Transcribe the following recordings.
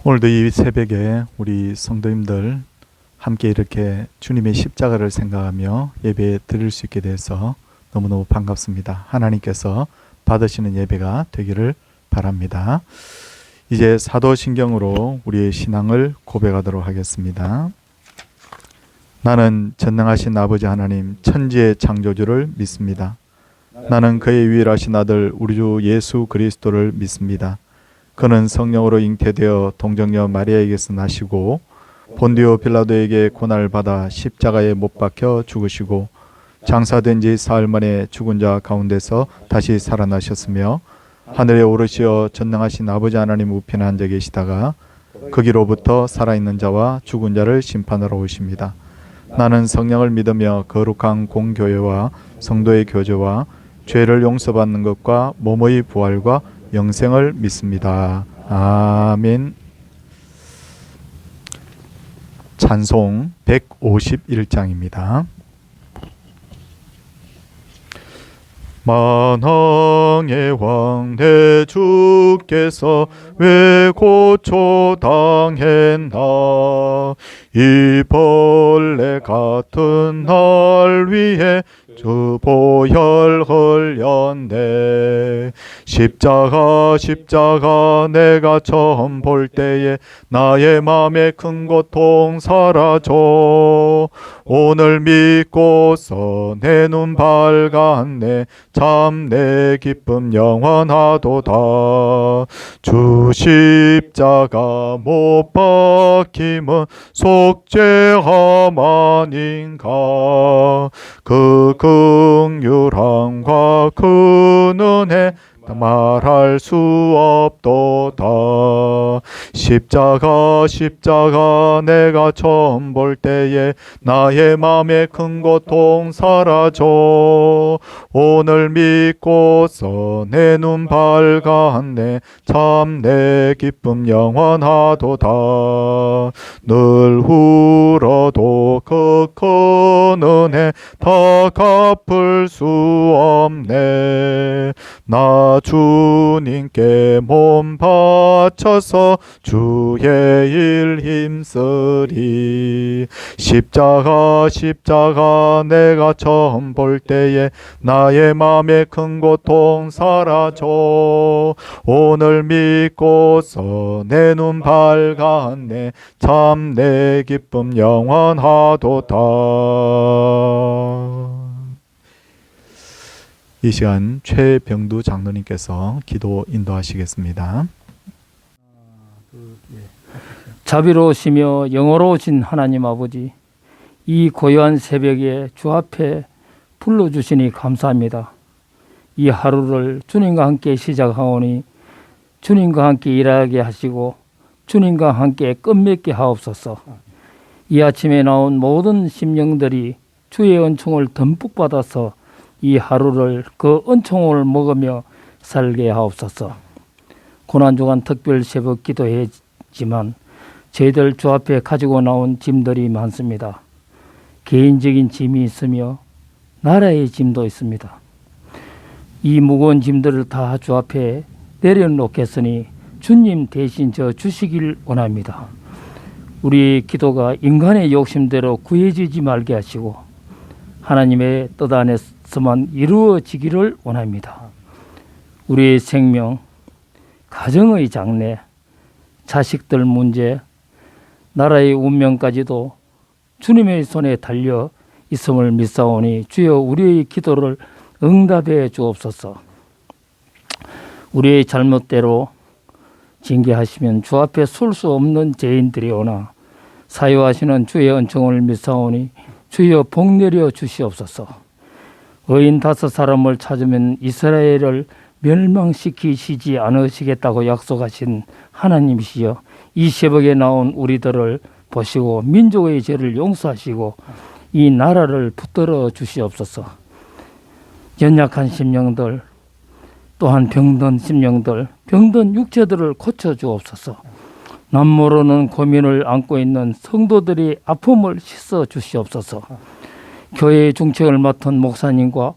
오늘도 이 새벽에 우리 성도님들 함께 이렇게 주님의 십자가를 생각하며 예배 드릴 수 있게 돼서 너무너무 반갑습니다. 하나님께서 받으시는 예배가 되기를 바랍니다. 이제 사도신경으로 우리의 신앙을 고백하도록 하겠습니다. 나는 전능하신 아버지 하나님 천지의 창조주를 믿습니다. 나는 그의 유일하신 아들 우리 주 예수 그리스도를 믿습니다. 그는 성령으로 잉태되어 동정녀 마리아에게서 나시고 본디오 빌라도에게 고난을 받아 십자가에 못 박혀 죽으시고 장사된 지 사흘 만에 죽은 자 가운데서 다시 살아나셨으며 하늘에 오르시어 전능하신 아버지 하나님 우편에 앉아 계시다가 거기로부터 살아있는 자와 죽은 자를 심판하러 오십니다. 나는 성령을 믿으며 거룩한 공교회와 성도의 교제와 죄를 용서받는 것과 몸의 부활과 영생을 믿습니다. 아멘. 찬송 151장입니다. 만왕의 왕 내 주께서 왜 고초당했나. 이 벌레 같은 날 위해 주 보혈 흘렸네. 십자가 내가 처음 볼 때에 나의 맘에 큰 고통 사라져. 오늘 믿고서 내 눈 밝았네. 참 내 기쁨 영원하도다. 주 십자가 못 박힘은 속죄함 아닌가. 그 긍휼함과 그 은혜 말할 수 없도다. 십자가 내가 처음 볼 때에 나의 맘에 큰 고통 사라져. 오늘 믿고서 내 눈 밝았네. 참 내 기쁨 영원하도다. 늘 울어도 그 큰 은혜 다 갚을 수 없네. 나 주님께 몸 바쳐서 주의 일 힘쓰리. 십자가 내가 처음 볼 때에 나의 맘에 큰 고통 사라져. 오늘 믿고서 내 눈 밝았네. 참 내 기쁨 영원하도다. 이 시간 최병두 장로님께서 기도 인도하시겠습니다. 자비로우시며 영어로우신 하나님 아버지, 이 고요한 새벽에 주 앞에 불러주시니 감사합니다. 이 하루를 주님과 함께 시작하오니 주님과 함께 일하게 하시고 주님과 함께 끝맺게 하옵소서. 이 아침에 나온 모든 심령들이 주의 은총을 듬뿍 받아서 이 하루를 그 은총을 먹으며 살게 하옵소서. 고난주간 특별 새벽 기도했지만 저희들 주 앞에 가지고 나온 짐들이 많습니다. 개인적인 짐이 있으며 나라의 짐도 있습니다. 이 무거운 짐들을 다 주 앞에 내려놓겠으니 주님 대신 저 주시길 원합니다. 우리 기도가 인간의 욕심대로 구해지지 말게 하시고 하나님의 뜻 안에서만 이루어지기를 원합니다. 우리의 생명, 가정의 장래, 자식들 문제, 나라의 운명까지도 주님의 손에 달려 있음을 믿사오니 주여 우리의 기도를 응답해 주옵소서. 우리의 잘못대로 징계하시면 주 앞에 설 수 없는 죄인들이 오나 사유하시는 주의 은총을 믿사오니 주여 복 내려 주시옵소서. 의인 5사람을 찾으면 이스라엘을 멸망시키시지 않으시겠다고 약속하신 하나님이시여, 이 새벽에 나온 우리들을 보시고 민족의 죄를 용서하시고 이 나라를 붙들어 주시옵소서. 연약한 심령들, 또한 병든 심령들, 병든 육체들을 고쳐주옵소서. 남모르는 고민을 안고 있는 성도들이 아픔을 씻어 주시옵소서. 교회의 중책을 맡은 목사님과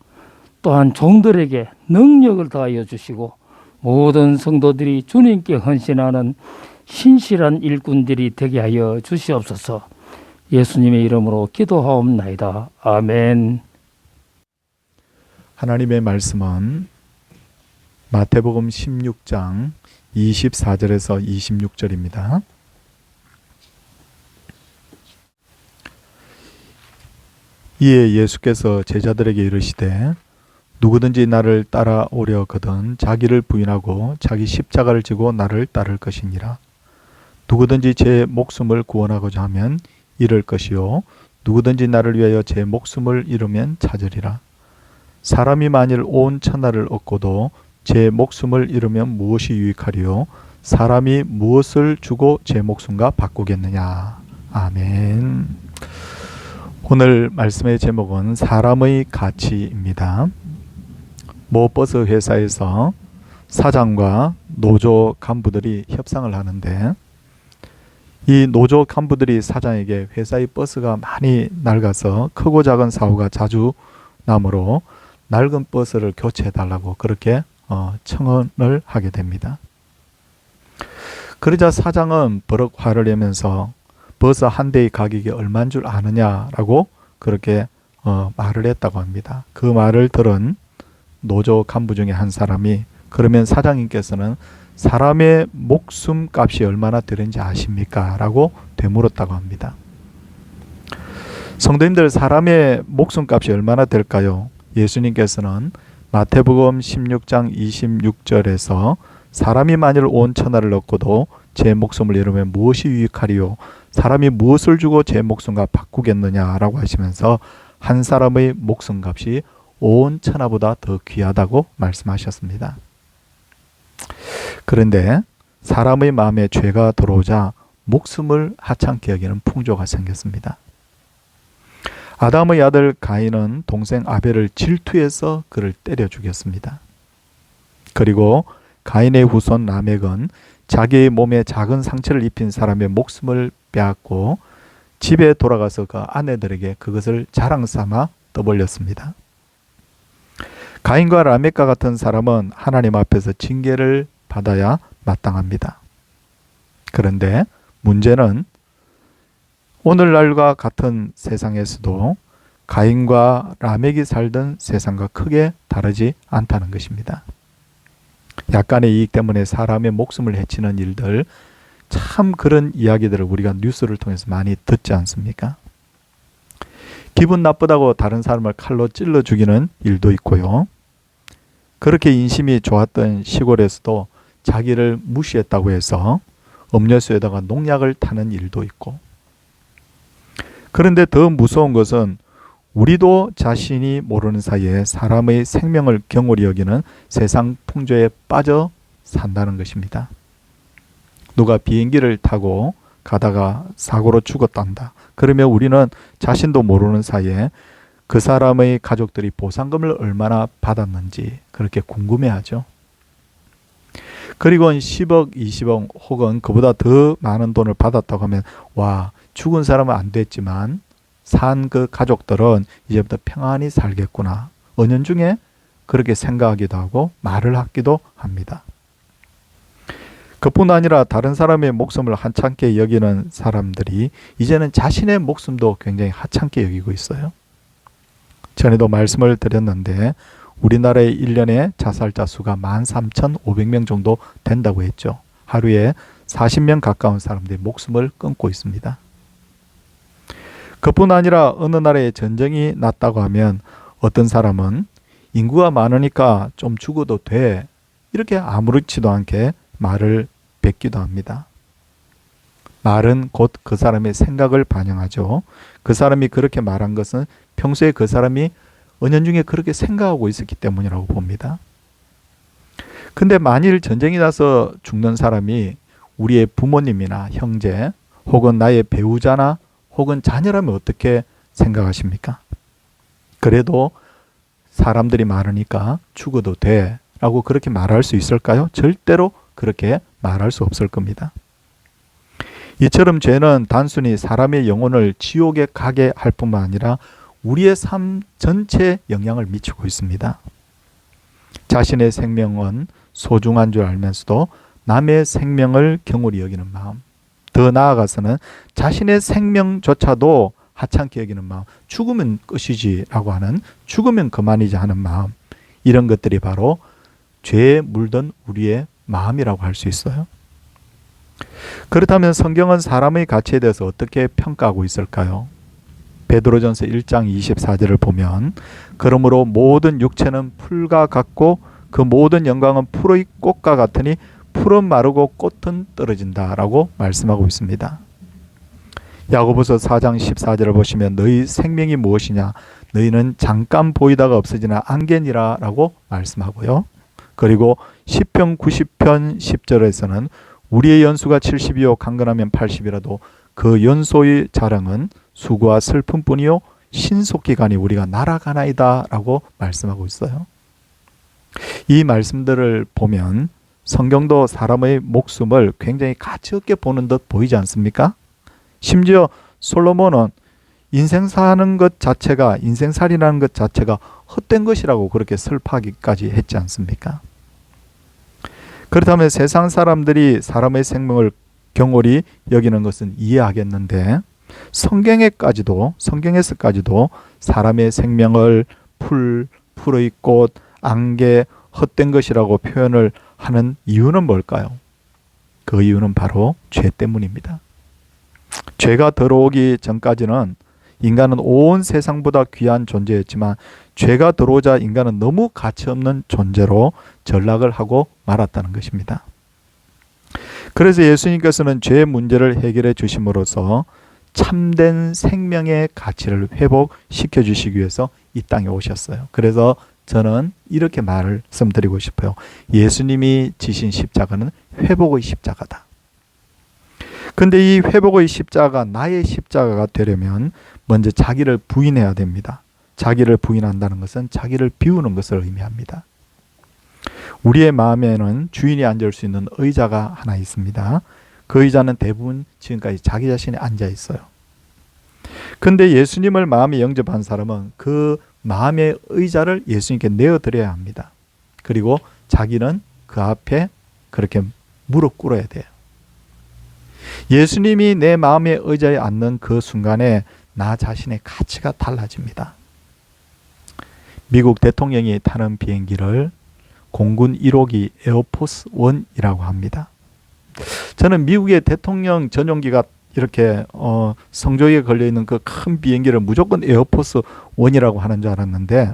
또한 종들에게 능력을 다하여 주시고 모든 성도들이 주님께 헌신하는 신실한 일꾼들이 되게 하여 주시옵소서. 예수님의 이름으로 기도하옵나이다. 아멘. 하나님의 말씀은 마태복음 16장 24절에서 26절입니다. 이에 예수께서 제자들에게 이르시되 누구든지 나를 따라오려거든 자기를 부인하고 자기 십자가를 지고 나를 따를 것이니라. 누구든지 제 목숨을 구원하고자 하면 잃을 것이요 누구든지 나를 위하여 제 목숨을 잃으면 찾으리라. 사람이 만일 온 천하를 얻고도 제 목숨을 잃으면 무엇이 유익하리요? 사람이 무엇을 주고 제 목숨과 바꾸겠느냐? 아멘. 오늘 말씀의 제목은 사람의 가치입니다. 모 버스 회사에서 사장과 노조 간부들이 협상을 하는데 이 노조 간부들이 사장에게 회사의 버스가 많이 낡아서 크고 작은 사고가 자주 나므로 낡은 버스를 교체해달라고 그렇게 청원을 하게 됩니다. 그러자 사장은 버럭 화를 내면서 버스 한 대의 가격이 얼마인 줄 아느냐라고 그렇게 말을 했다고 합니다. 그 말을 들은 노조 간부 중에 한 사람이 그러면 사장님께서는 사람의 목숨 값이 얼마나 되는지 아십니까? 라고 되물었다고 합니다. 성도님들, 사람의 목숨 값이 얼마나 될까요? 예수님께서는 마태복음 16장 26절에서 사람이 만일 온 천하를 얻고도 제 목숨을 잃으면 무엇이 유익하리요? 사람이 무엇을 주고 제 목숨과 바꾸겠느냐라고 하시면서 한 사람의 목숨값이 온 천하보다 더 귀하다고 말씀하셨습니다. 그런데 사람의 마음에 죄가 들어오자 목숨을 하찮게 여기는 풍조가 생겼습니다. 아담의 아들 가인은 동생 아벨을 질투해서 그를 때려 죽였습니다. 그리고 가인의 후손 라멕은 자기의 몸에 작은 상처를 입힌 사람의 목숨을 빼앗고 집에 돌아가서 그 아내들에게 그것을 자랑 삼아 떠벌렸습니다. 가인과 라멕과 같은 사람은 하나님 앞에서 징계를 받아야 마땅합니다. 그런데 문제는 오늘날과 같은 세상에서도 가인과 라멕이 살던 세상과 크게 다르지 않다는 것입니다. 약간의 이익 때문에 사람의 목숨을 해치는 일들, 참 그런 이야기들을 우리가 뉴스를 통해서 많이 듣지 않습니까? 기분 나쁘다고 다른 사람을 칼로 찔러 죽이는 일도 있고요. 그렇게 인심이 좋았던 시골에서도 자기를 무시했다고 해서 음료수에다가 농약을 타는 일도 있고, 그런데 더 무서운 것은 우리도 자신이 모르는 사이에 사람의 생명을 경홀히 여기는 세상 풍조에 빠져 산다는 것입니다. 누가 비행기를 타고 가다가 사고로 죽었단다. 그러면 우리는 자신도 모르는 사이에 그 사람의 가족들이 보상금을 얼마나 받았는지 그렇게 궁금해하죠. 그리고 10억, 20억 혹은 그보다 더 많은 돈을 받았다고 하면 와, 죽은 사람은 안 됐지만 산 그 가족들은 이제부터 평안히 살겠구나. 은연중에 그렇게 생각하기도 하고 말을 하기도 합니다. 그뿐 아니라 다른 사람의 목숨을 하찮게 여기는 사람들이 이제는 자신의 목숨도 굉장히 하찮게 여기고 있어요. 전에도 말씀을 드렸는데 우리나라의 1년의 자살자 수가 13,500명 정도 된다고 했죠. 하루에 40명 가까운 사람들이 목숨을 끊고 있습니다. 그뿐 아니라 어느 나라에 전쟁이 났다고 하면 어떤 사람은 인구가 많으니까 좀 죽어도 돼. 이렇게 아무렇지도 않게 말을 뱉기도 합니다. 말은 곧 그 사람의 생각을 반영하죠. 그 사람이 그렇게 말한 것은 평소에 그 사람이 은연중에 그렇게 생각하고 있었기 때문이라고 봅니다. 근데 만일 전쟁이 나서 죽는 사람이 우리의 부모님이나 형제 혹은 나의 배우자나 혹은 자녀라면 어떻게 생각하십니까? 그래도 사람들이 많으니까 죽어도 돼 라고 그렇게 말할 수 있을까요? 절대로 그렇게 말할 수 없을 겁니다. 이처럼 죄는 단순히 사람의 영혼을 지옥에 가게 할 뿐만 아니라 우리의 삶 전체에 영향을 미치고 있습니다. 자신의 생명은 소중한 줄 알면서도 남의 생명을 경홀히 여기는 마음, 더 나아가서는 자신의 생명조차도 하찮게 여기는 마음, 죽으면 끝이지라고 하는, 죽으면 그만이지 하는 마음, 이런 것들이 바로 죄에 물든 우리의 마음이라고 할 수 있어요. 그렇다면 성경은 사람의 가치에 대해서 어떻게 평가하고 있을까요? 베드로전서 1장 24절을 보면 그러므로 모든 육체는 풀과 같고 그 모든 영광은 풀의 꽃과 같으니 풀은 마르고 꽃은 떨어진다라고 말씀하고 있습니다. 야고보서 4장 14절을 보시면 너희 생명이 무엇이냐? 너희는 잠깐 보이다가 없어지는 안개니라 라고 말씀하고요. 그리고 시편 90편 10절에서는 우리의 연수가 70이요 강건하면 80이라도 그 연소의 자랑은 수고와 슬픔뿐이요 신속히 가니 우리가 날아가나이다 라고 말씀하고 있어요. 이 말씀들을 보면 성경도 사람의 목숨을 굉장히 가치 없게 보는 듯 보이지 않습니까? 심지어 솔로몬은 인생 사는 것 자체가, 인생살이라는 것 자체가 헛된 것이라고 그렇게 설파하기까지 했지 않습니까? 그렇다면 세상 사람들이 사람의 생명을 경홀히 여기는 것은 이해하겠는데 성경에서까지도 사람의 생명을 풀의 꽃, 안개, 헛된 것이라고 표현을 하는 이유는 뭘까요? 그 이유는 바로 죄 때문입니다. 죄가 들어오기 전까지는 인간은 온 세상보다 귀한 존재였지만 죄가 들어오자 인간은 너무 가치없는 존재로 전락을 하고 말았다는 것입니다. 그래서 예수님께서는 죄의 문제를 해결해 주심으로써 참된 생명의 가치를 회복시켜 주시기 위해서 이 땅에 오셨어요. 그래서 저는 이렇게 말씀드리고 싶어요. 예수님이 지신 십자가는 회복의 십자가다. 근데 이 회복의 십자가가 나의 십자가가 되려면 먼저 자기를 부인해야 됩니다. 자기를 부인한다는 것은 자기를 비우는 것을 의미합니다. 우리의 마음에는 주인이 앉을 수 있는 의자가 하나 있습니다. 그 의자는 대부분 지금까지 자기 자신이 앉아 있어요. 근데 예수님을 마음에 영접한 사람은 그 마음의 의자를 예수님께 내어드려야 합니다. 그리고 자기는 그 앞에 그렇게 무릎 꿇어야 돼요. 예수님이 내 마음의 의자에 앉는 그 순간에 나 자신의 가치가 달라집니다. 미국 대통령이 타는 비행기를 공군 1호기 에어포스 1이라고 합니다. 저는 미국의 대통령 전용기가 이렇게 성조기에 걸려있는 그 큰 비행기를 무조건 에어포스 1이라고 하는 줄 알았는데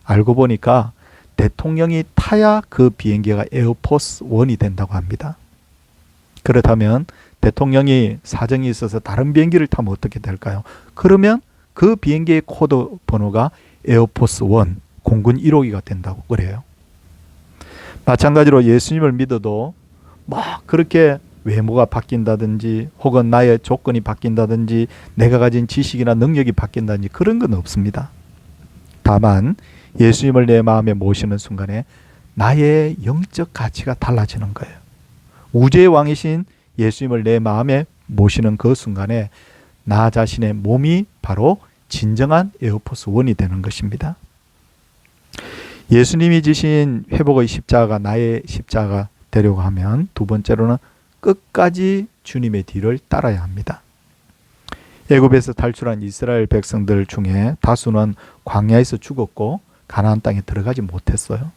알고 보니까 대통령이 타야 그 비행기가 에어포스 1이 된다고 합니다. 그렇다면 대통령이 사정이 있어서 다른 비행기를 타면 어떻게 될까요? 그러면 그 비행기의 코드 번호가 에어포스 1, 공군 1호기가 된다고 그래요. 마찬가지로 예수님을 믿어도 막 그렇게 외모가 바뀐다든지 혹은 나의 조건이 바뀐다든지 내가 가진 지식이나 능력이 바뀐다든지 그런 건 없습니다. 다만 예수님을 내 마음에 모시는 순간에 나의 영적 가치가 달라지는 거예요. 우주의 왕이신 예수님을 내 마음에 모시는 그 순간에 나 자신의 몸이 바로 진정한 에어포스 1이 되는 것입니다. 예수님이 지신 회복의 십자가가 나의 십자가가 되려고 하면 두 번째로는 끝까지 주님의 뒤를 따라야 합니다. 애굽에서 탈출한 이스라엘 백성들 중에 다수는 광야에서 죽었고 가나안 땅에 들어가지 못했어요.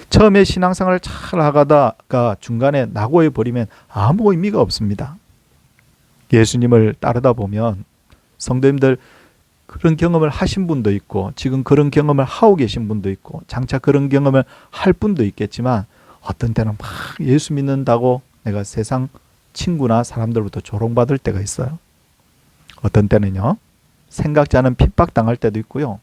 처음에 신앙생활을 잘 하다가 중간에 낙오해 버리면 아무 의미가 없습니다. 예수님을 따르다 보면 성도님들 그런 경험을 하신 분도 있고 지금 그런 경험을 하고 계신 분도 있고 장차 그런 경험을 할 분도 있겠지만 어떤 때는 막 예수 믿는다고 내가 세상 친구나 사람들부터 조롱받을 때가 있어요. 어떤 때는요 생각지 않은 핍박당할 때도 있고요.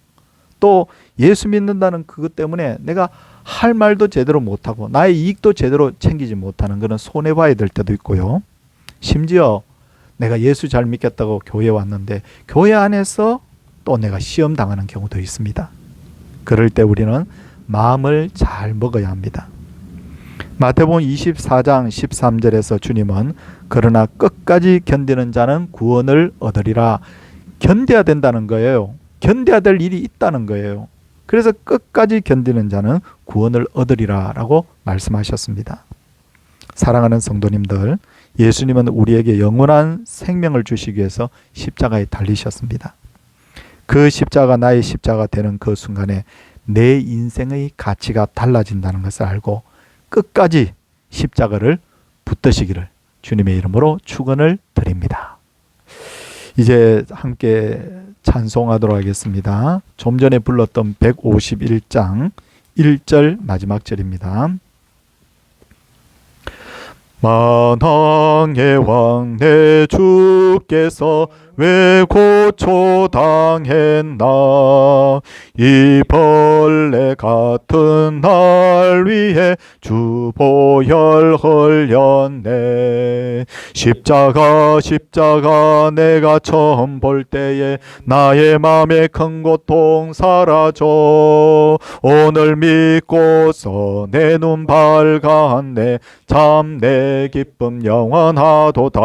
또 예수 믿는다는 그것 때문에 내가 할 말도 제대로 못하고 나의 이익도 제대로 챙기지 못하는 그런 손해봐야 될 때도 있고요. 심지어 내가 예수 잘 믿겠다고 교회에 왔는데 교회 안에서 또 내가 시험 당하는 경우도 있습니다. 그럴 때 우리는 마음을 잘 먹어야 합니다. 마태복음 24장 13절에서 주님은 그러나 끝까지 견디는 자는 구원을 얻으리라. 견뎌야 된다는 거예요. 견뎌야 될 일이 있다는 거예요. 그래서 끝까지 견디는 자는 구원을 얻으리라 라고 말씀하셨습니다. 사랑하는 성도님들, 예수님은 우리에게 영원한 생명을 주시기 위해서 십자가에 달리셨습니다. 그 십자가 나의 십자가 되는 그 순간에 내 인생의 가치가 달라진다는 것을 알고 끝까지 십자가를 붙드시기를 주님의 이름으로 축원을 드립니다. 이제 함께 찬송하도록 하겠습니다. 좀 전에 불렀던 151장 1절 마지막 절입니다. 만왕의 왕 내 주께서 왜 고초당했나, 이 벌레 같은 날 위해 주 보혈 흘렸네. 십자가 십자가 내가 처음 볼 때에 나의 맘에 큰 고통 사라져. 오늘 믿고서 내 눈 밝았네. 참 내 기쁨 영원하도다.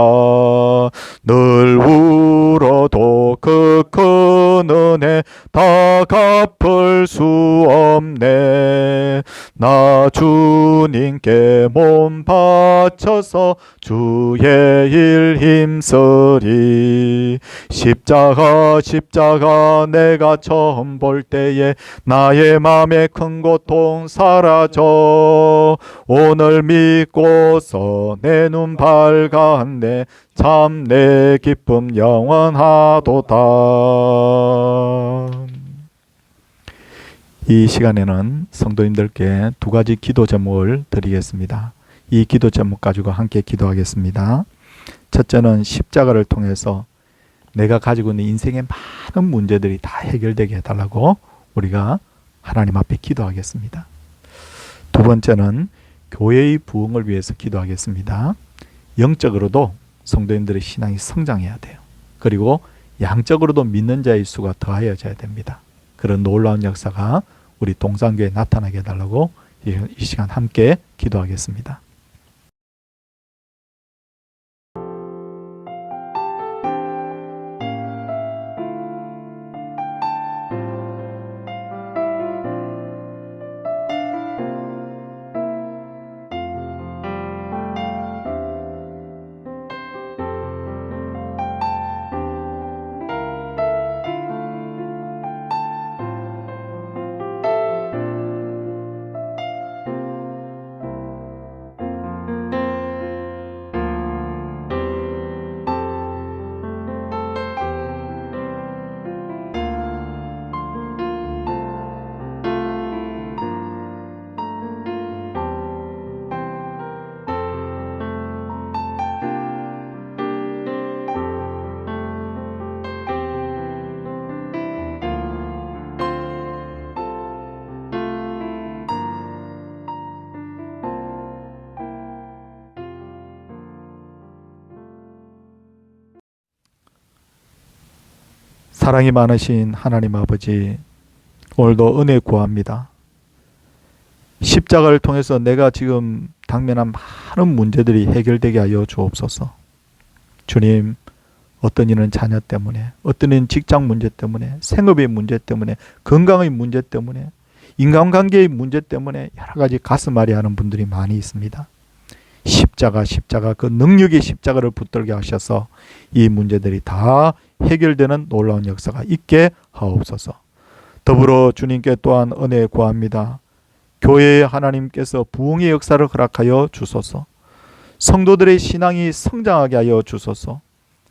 늘 울어도 그 큰 은혜 다 갚을 수 없네. 나 주님께 몸 바쳐서 주의 일 힘쓰리. 십자가 십자가 내가 처음 볼 때에 나의 맘에 큰 고통 사라져. 오늘 믿고서 내 눈 밝았네. 참 내 기쁨 영원하도다. 이 시간에는 성도님들께 두 가지 기도 제목을 드리겠습니다. 이 기도 제목 가지고 함께 기도하겠습니다. 첫째는 십자가를 통해서 내가 가지고 있는 인생의 많은 문제들이 다 해결되게 해달라고 우리가 하나님 앞에 기도하겠습니다. 두 번째는 교회의 부흥을 위해서 기도하겠습니다. 영적으로도 성도님들의 신앙이 성장해야 돼요. 그리고 양적으로도 믿는 자의 수가 더하여져야 됩니다. 그런 놀라운 역사가 우리 동산교회에 나타나게 해달라고 이 시간 함께 기도하겠습니다. 사랑이 많으신 하나님 아버지, 오늘도 은혜 구합니다. 십자가를 통해서 내가 지금 당면한 많은 문제들이 해결되게 하여 주옵소서. 주님, 어떤 이는 자녀 때문에, 어떤 이는 직장 문제 때문에, 생업의 문제 때문에, 건강의 문제 때문에, 인간관계의 문제 때문에 여러 가지 가슴앓이 하는 분들이 많이 있습니다. 십자가 그 능력의 십자가를 붙들게 하셔서 이 문제들이 다 해결되는 놀라운 역사가 있게 하옵소서. 더불어 주님께 또한 은혜 구합니다. 교회에 하나님께서 부흥의 역사를 허락하여 주소서. 성도들의 신앙이 성장하게 하여 주소서.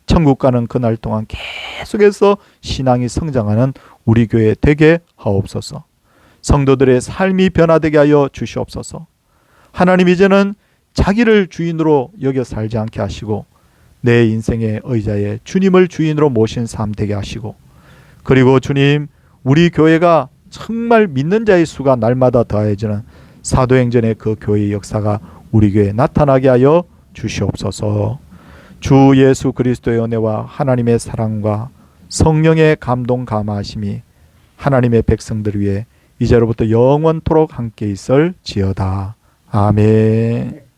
천국 가는 그날 동안 계속해서 신앙이 성장하는 우리 교회 되게 하옵소서. 성도들의 삶이 변화되게 하여 주시옵소서. 하나님, 이제는 자기를 주인으로 여겨 살지 않게 하시고 내 인생의 의자에 주님을 주인으로 모신 삶 되게 하시고, 그리고 주님, 우리 교회가 정말 믿는 자의 수가 날마다 더해지는 사도행전의 그 교회의 역사가 우리 교회에 나타나게 하여 주시옵소서. 주 예수 그리스도의 은혜와 하나님의 사랑과 성령의 감동 감화하심이 하나님의 백성들 위해 이제로부터 영원토록 함께 있을지어다. 아멘.